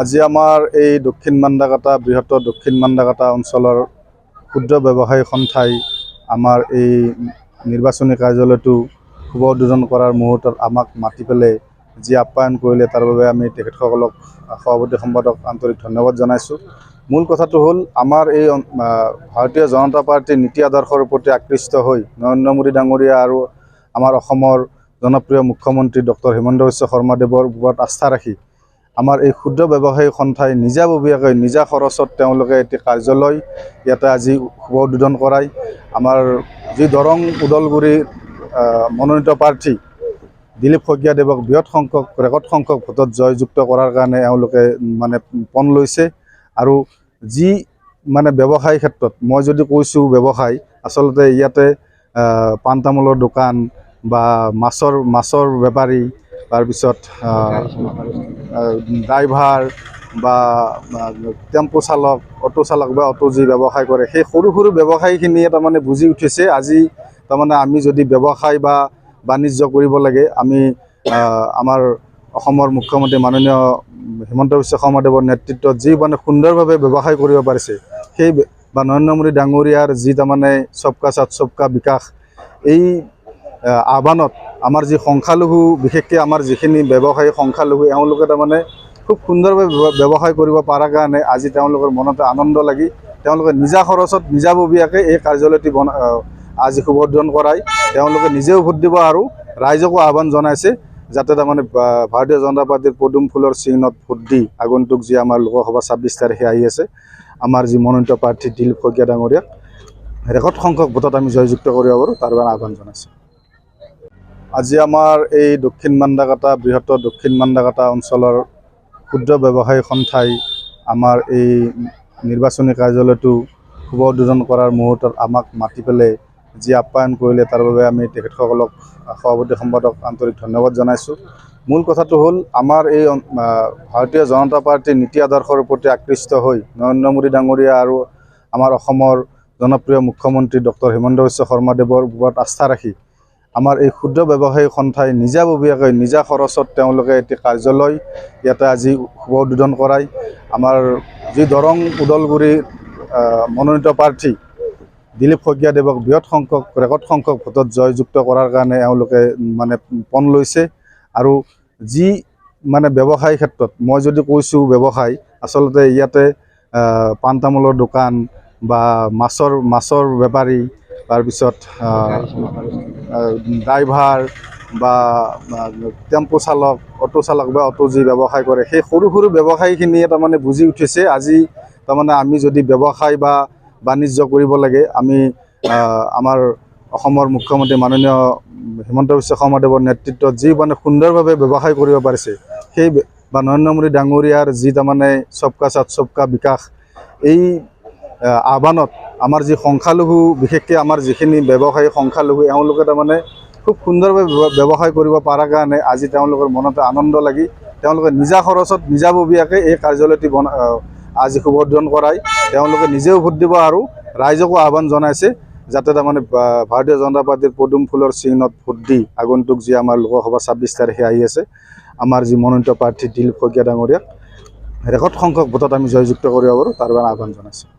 আজি আমাৰ এই দক্ষিণ মান্দাকাটা বৃহত্তৰ দক্ষিণ মান্দাকাটা অঞ্চলৰ ক্ষুদ্ৰ ব্যৱসায়ী সন্থাই আমাৰ এই নিৰ্বাচনী কাৰ্যালয়টো শুভ উদ্বোধন কৰাৰ মুহূৰ্তত আমাক মাতি পেলাই যি আপ্যায়ন কৰিলে তাৰ বাবে আমি তেখেতসকলক সভাপতি সম্পাদক আন্তৰিক ধন্যবাদ জনাইছোঁ। মূল কথাটো হ'ল আমাৰ এই ভাৰতীয় জনতা পাৰ্টীৰ নীতি আদৰ্শৰ প্ৰতি আকৃষ্ট হৈ নৰেন্দ্ৰ মোদী ডাঙৰীয়া আৰু আমাৰ অসমৰ জনপ্ৰিয় মুখ্যমন্ত্ৰী ডক্টৰ হিমন্ত বিশ্ব শৰ্মাদেৱৰ ওপৰত আস্থা ৰাখি আমাৰ এই ক্ষুদ্ৰ ব্যৱসায়ী সন্থাই নিজাববীয়াকৈ নিজা খৰচত তেওঁলোকে এটি কাৰ্যালয় ইয়াতে আজি শুভ উদ্বোধন কৰাই আমাৰ যি দৰং ওদালগুৰিৰ মনোনীত প্ৰাৰ্থী দিলীপ শইকীয়াদেৱক ৰেকৰ্ড সংখ্যক ভোটত জয়যুক্ত কৰাৰ কাৰণে এওঁলোকে পণ লৈছে। আৰু যি ব্যৱসায়ী ক্ষেত্ৰত মই যদি কৈছোঁ ব্যৱসায় আচলতে ইয়াতে পাণ তামোলৰ দোকান বা মাছৰ বেপাৰী তাৰপিছত ড্ৰাইভাৰ বা টেম্পো চালক অটো চালক বা অটো যি ব্যৱসায় কৰে সেই সৰু সৰু ব্যৱসায়ীখিনিয়ে বুজি উঠিছে আজি আমি যদি ব্যৱসায় বা বাণিজ্য কৰিব লাগে আমি আমাৰ অসমৰ মুখ্যমন্ত্ৰী মাননীয় হিমন্ত বিশ্ব শৰ্মাদেৱৰ নেতৃত্বত যি সুন্দৰভাৱে ব্যৱসায় কৰিব পাৰিছে সেই বা নৰেন্দ্ৰ মোদী ডাঙৰীয়াৰ যি সবকা সাথ সবকা বিকাশ এই আহ্বানত আমাৰ যি সংখ্যালঘু বিশেষকৈ আমাৰ যিখিনি ব্যৱসায়ী সংখ্যালঘু এওঁলোকে খুব সুন্দৰভাৱে ব্যৱসায় কৰিব পৰাৰ কাৰণে আজি তেওঁলোকৰ মনতে আনন্দ লাগি তেওঁলোকে নিজা খৰচত নিজাববীয়াকৈ এই কাৰ্যালয়টি আজি শুভ উদ্বোধন কৰাই তেওঁলোকে নিজেও ভোট দিব আৰু ৰাইজকো আহ্বান জনাইছে যাতে ভাৰতীয় জনতা পাৰ্টীৰ পদুম ফুলৰ চিহ্নত ভোট দি আগন্তুক যি আমাৰ লোকসভা ২৬ তাৰিখে আহি আছে আমাৰ যি মনোনীত প্ৰাৰ্থী দিলীপ শইকীয়া ডাঙৰীয়াক ৰেকৰ্ড সংখ্যক ভোটত আমি জয়যুক্ত কৰিব পাৰোঁ তাৰ বাবে আহ্বান জনাইছোঁ। আজি আমাৰ এই দক্ষিণ মান্দাকাটা বৃহত্তৰ দক্ষিণ মান্দাকাটা অঞ্চলৰ ক্ষুদ্ৰ ব্যৱসায়ী সন্থাই আমাৰ এই নিৰ্বাচনী কাৰ্যালয়টো শুভ উদ্বোধন কৰাৰ মুহূৰ্তত আমাক মাতি পেলাই যি আপ্যায়ন কৰিলে তাৰ বাবে আমি তেখেতসকলক সভাপতি সম্পাদক আন্তৰিক ধন্যবাদ জনাইছোঁ। মূল কথাটো হ'ল আমাৰ এই ভাৰতীয় জনতা পাৰ্টীৰ নীতি আদৰ্শৰ প্ৰতি আকৃষ্ট হৈ নৰেন্দ্ৰ মোদী ডাঙৰীয়া আৰু আমাৰ অসমৰ জনপ্ৰিয় মুখ্যমন্ত্ৰী ডক্টৰ হিমন্ত বিশ্ব শৰ্মাদেৱৰ ওপৰত আস্থা ৰাখি আমাৰ এই ক্ষুদ্ৰ ব্যৱসায়ী সন্থাই নিজাববীয়াকৈ নিজা খৰচত তেওঁলোকে এটি কাৰ্যালয় ইয়াতে আজি শুভ উদ্বোধন কৰাই আমাৰ যি দৰং ওদালগুৰিৰ মনোনীত প্ৰাৰ্থী দিলীপ শইকীয়াদেৱক ৰেকৰ্ড সংখ্যক ভোটত জয়যুক্ত কৰাৰ কাৰণে এওঁলোকে পণ লৈছে। আৰু যি ব্যৱসায়ী ক্ষেত্ৰত মই যদি কৈছোঁ ব্যৱসায় আচলতে ইয়াতে পাণ তামোলৰ দোকান বা মাছৰ বেপাৰী তাৰপিছত ড্ৰাইভাৰ বা টেম্পো চালক অটো চালক বা অটো যি ব্যৱসায় কৰে সেই সৰু সৰু ব্যৱসায়ীখিনিয়ে বুজি উঠিছে আজি আমি যদি ব্যৱসায় বা বাণিজ্য কৰিব লাগে আমি আমাৰ অসমৰ মুখ্যমন্ত্ৰী মাননীয় হিমন্ত বিশ্ব শৰ্মাদেৱৰ নেতৃত্বত যি সুন্দৰভাৱে ব্যৱসায় কৰিব পাৰিছে সেই বা নৰেন্দ্ৰ মোদী ডাঙৰীয়াৰ যি সবকা সাথ সবকা বিকাশ এই আহ্বানত আমাৰ যি সংখ্যালঘু বিশেষকৈ আমাৰ যিখিনি ব্যৱসায়ী সংখ্যালঘু এওঁলোকে খুব সুন্দৰভাৱে ব্যৱসায় কৰিব পৰাৰ কাৰণে আজি তেওঁলোকৰ মনতে আনন্দ লাগি তেওঁলোকে নিজা খৰচত নিজাববীয়াকৈ এই কাৰ্যালয়টি আজি শুভ উদ্বোধন কৰাই তেওঁলোকে নিজেও ভোট দিব আৰু ৰাইজকো আহ্বান জনাইছে যাতে ভাৰতীয় জনতা পাৰ্টীৰ পদুম ফুলৰ চিহ্নত ভোট দি আগন্তুক যি আমাৰ লোকসভা ২৬ তাৰিখে আহি আছে আমাৰ যি মনোনীত প্ৰাৰ্থী দিলীপ শইকীয়া ডাঙৰীয়াক ৰেকৰ্ড সংখ্যক ভোটত আমি জয়যুক্ত কৰিব পাৰোঁ তাৰ বাবে আহ্বান জনাইছোঁ।